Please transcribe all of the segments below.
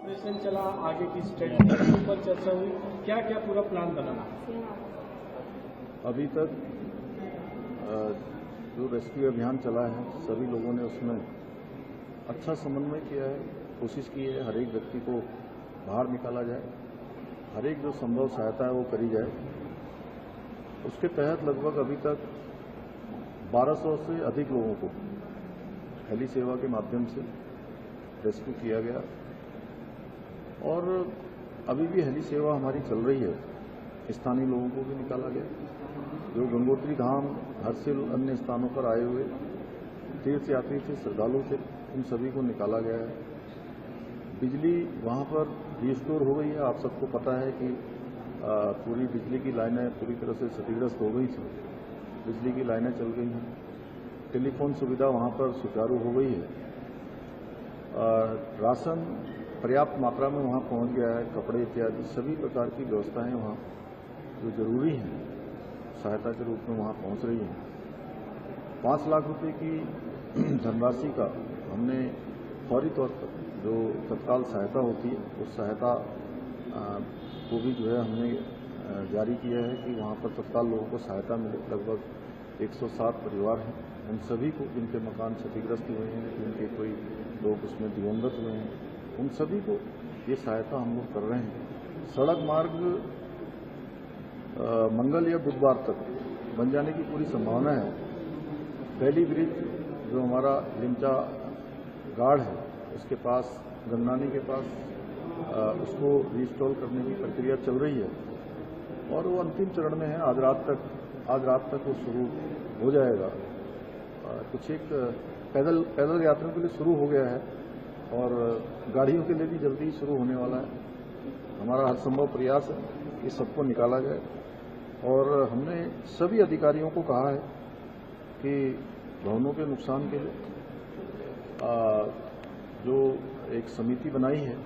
Operation चला, आगे की स्ट्रेटजी के ऊपर चर्चा हुई, क्या क्या पूरा प्लान बना? अभी तक जो रेस्क्यू अभियान चला है सभी लोगों ने उसमें अच्छा समन्वय किया है, कोशिश की है हर एक व्यक्ति को बाहर निकाला जाए, हर एक जो संभव सहायता है वो करी जाए। उसके तहत लगभग अभी तक 1200 से अधिक लोगों को हेली सेवा के माध्यम से रेस्क्यू किया गया और अभी भी हेली सेवा हमारी चल रही है। स्थानीय लोगों को भी निकाला गया, जो गंगोत्री धाम हर्षिल अन्य स्थानों पर आए हुए तीर्थ यात्री थे, श्रद्धालु थे, उन सभी को निकाला गया है। बिजली वहां पर रिस्टोर हो गई है। आप सबको पता है कि पूरी बिजली की लाइनें पूरी तरह से क्षतिग्रस्त हो गई थी, बिजली की लाइनें चल गई हैं, टेलीफोन सुविधा वहां पर सुचारू हो गई है, राशन पर्याप्त मात्रा में वहां पहुंच गया है, कपड़े इत्यादि सभी प्रकार की व्यवस्थाएं वहां जो जरूरी हैं सहायता के रूप में वहां पहुंच रही हैं। 5 लाख रुपए की धनराशि का हमने फौरी तौर पर जो तत्काल सहायता होती है उस सहायता को भी जो है हमने जारी किया है कि वहां पर तत्काल लोगों को सहायता मिले। लगभग 107 परिवार हैं, उन सभी को जिनके मकान क्षतिग्रस्त हुए हैं, जिनके कोई लोग उसमें दिवंगत हुए हैं, उन सभी को ये सहायता हम लोग कर रहे हैं। सड़क मार्ग मंगल या बुधवार तक बन जाने की पूरी संभावना है। पहली ब्रिज जो हमारा लिंचा गार्ड है उसके पास, गंगनानी के पास, उसको रिस्टॉल करने की प्रक्रिया चल रही है और वो अंतिम चरण में है। आज रात तक वो शुरू हो जाएगा। कुछ एक पैदल यात्रियों के लिए शुरू हो गया है और गाड़ियों के लिए भी जल्दी शुरू होने वाला है। हमारा हर संभव प्रयास है कि सबको निकाला जाए और हमने सभी अधिकारियों को कहा है कि भवनों के नुकसान के लिए जो एक समिति बनाई है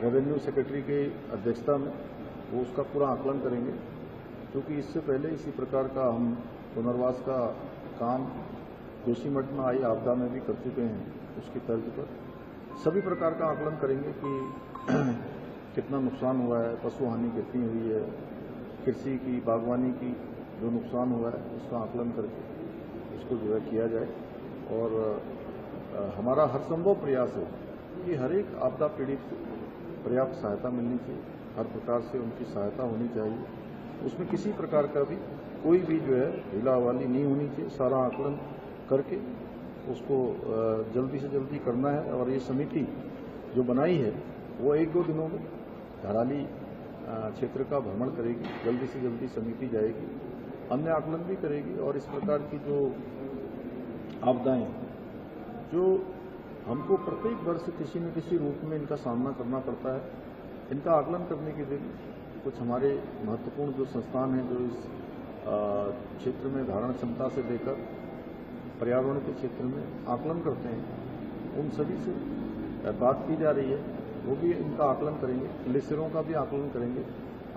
रेवेन्यू सेक्रेटरी के अध्यक्षता में, वो उसका पूरा आकलन करेंगे, क्योंकि इससे पहले इसी प्रकार का हम पुनर्वास का काम जोशीमठ में आई आपदा में भी कर चुके हैं। उसकी तर्ज पर सभी प्रकार का आकलन करेंगे कि कितना नुकसान हुआ है, पशु हानि कितनी हुई है, कृषि की, बागवानी की जो नुकसान हुआ है उसका आकलन करके उसको जो है किया जाए। और हमारा हर संभव प्रयास है कि हर एक आपदा पीड़ित को पर्याप्त सहायता मिलनी चाहिए, हर प्रकार से उनकी सहायता होनी चाहिए। उसमें किसी प्रकार का भी कोई भी जो है ढीलावाली नहीं होनी चाहिए। सारा आकलन करके उसको जल्दी से जल्दी करना है। और ये समिति जो बनाई है वो 1-2 दिनों में धराली क्षेत्र का भ्रमण करेगी, जल्दी से जल्दी समिति जाएगी, अन्य आकलन भी करेगी और इस प्रकार की जो आपदाएं जो हमको प्रत्येक वर्ष किसी न किसी रूप में इनका सामना करना पड़ता है, इनका आकलन करने के लिए कुछ हमारे महत्वपूर्ण जो संस्थान हैं जो इस क्षेत्र में धारण क्षमता से लेकर पर्यावरण के क्षेत्र में आकलन करते हैं, उन सभी से बात की जा रही है। वो भी इनका आकलन करेंगे, ग्लेशियरों का भी आकलन करेंगे।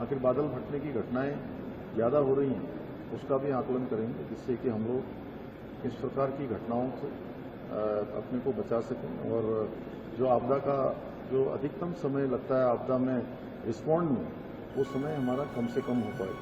आखिर बादल फटने की घटनाएं ज़्यादा हो रही हैं, उसका भी आकलन करेंगे, जिससे कि हम लोग इस प्रकार की घटनाओं से अपने को बचा सकें और जो आपदा का जो अधिकतम समय लगता है आपदा में रिस्पॉन्ड में, वो समय हमारा कम से कम हो पाए।